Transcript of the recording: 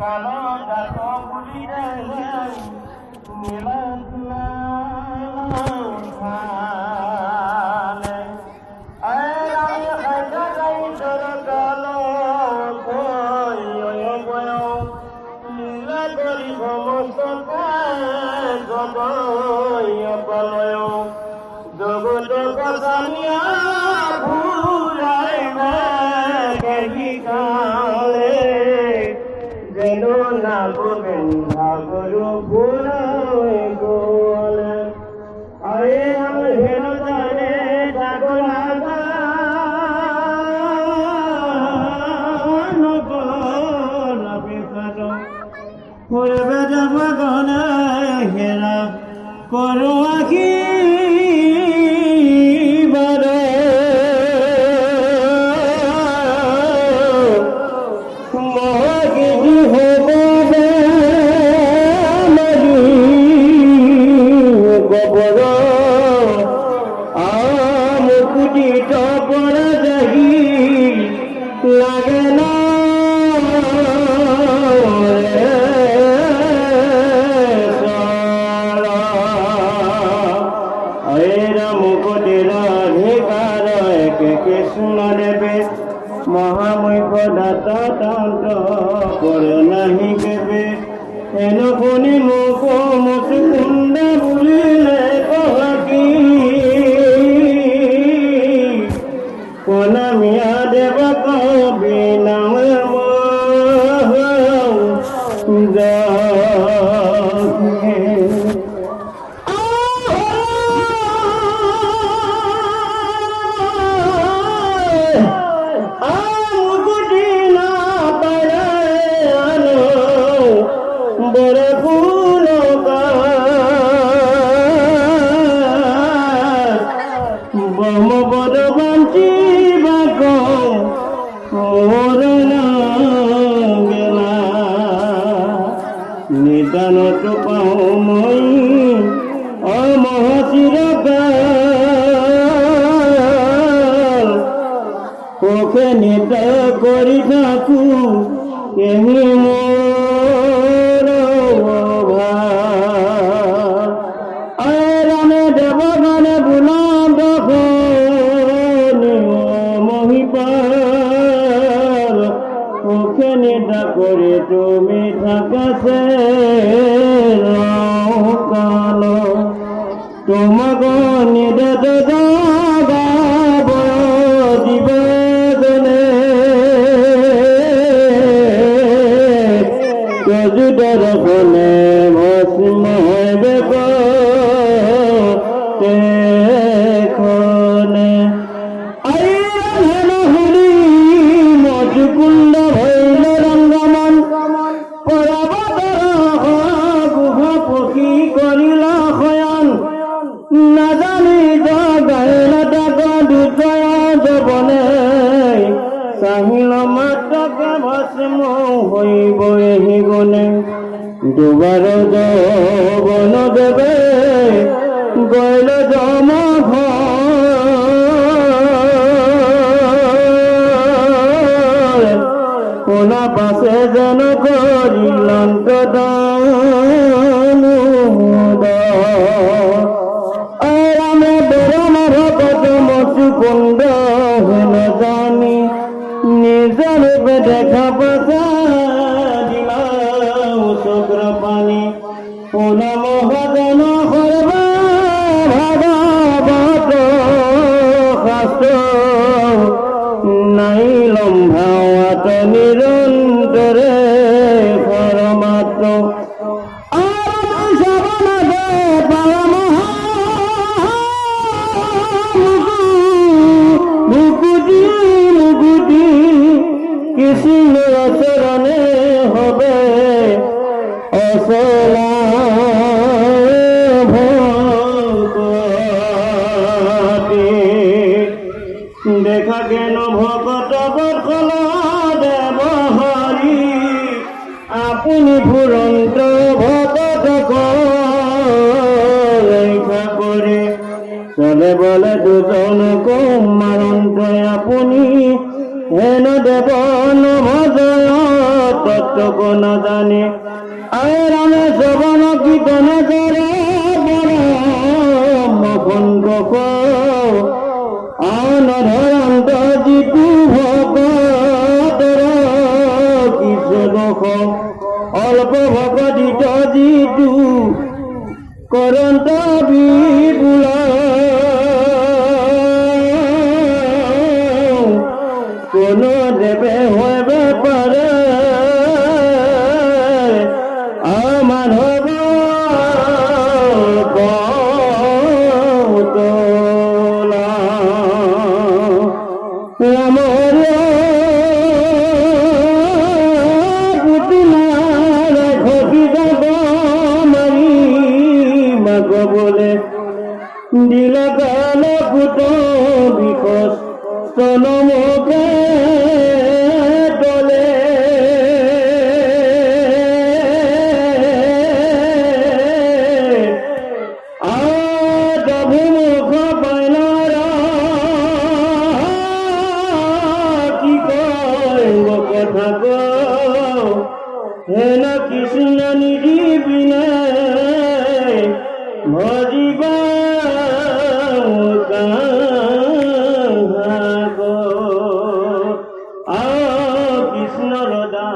কালো ডাক বুলিরে নীলনা ভালে আমি খাইটা যাই তোর কালো কই বয় নীলা করি সমস্ত জগয় কলয় জগত জানিয়া ভুলাইবে কালে যেন না গোবিন্দা গুরু ভুলাই গোলে আরে আমি হেন জানে জাগলা হেরা করো আখি লাগে না কৃষ্ণ দেবে মহামূর্খ দাতা তন্ত্র করে নাহি কেবে এন শুনি মোক মুচুকুন্দ বুলিলে কহকি কোনামিয়া দেৱ কবি নাম বড় ফুল বম বড় বাঞ্চি বাক গেলা নিদান তো পাও মই অমহচির ওকে নিত করি থাকু কেহি মোর রামে দেবগানে বুলন্দ মহিপাল ওকে নিদা করে তুমি থাকাছে কালো তোমাক নিদত গাব দিবনে দর্শনে ভস্ম হইবে খনে হরি মধুকুণ্ড ভৈল রঙ্গমন গুহা পক্ষী করিল শয়ন নাজানি গাইল তাক দুজয় যবনে চাহিল মাত্ৰকে ভস্ম হইব এহি গুণে দুবাৰ যৌৱন দেৱে গইল যম শুনা পাছে যেন কৰিল ৰামে বেৰমাৰ কত মচুকুণ্ড হেন জানি নিজৰ ৰূপে দেখা পাছা দিলা চক্ৰ পানী পুনম সজন সৰ্ব ভাগৱত শাস্ত্ৰ নাই লম্ভাৱাত নিৰন্তৰে পৰমাত্ম কৃষ্ণ চরণে হবে অচলা ভক্তি দেখা কেন ভকত বৎসল দেব হরি আপুনি ফুৰন্ত ভকত ৰক্ষা কৰে চলে বলে দুজন কুমাৰন্ত আপুনি হেন দেৱ নভজয় তক নাজানে আৰামে শ্ৰৱণ কীৰ্তন কৰে মখণ্ডক আনধৰন্ত যিটো ভকতৰ কিছু অল্প ভকতিত যিটো কৰন্ত বিপুল কোনো দেৱে হ'ব পাৰে মানৱ কৌতলা ৰামৰ পুতলাৰ খকি যাব মাৰি মাক বোলে দিল কাল পুত বিকশ চনমকে তলে মুখ পাইনাৰ কি কয় কথা হেন কৃষ্ণ নিধি বিনে ভজিবা কৃষ্ণ ৰদা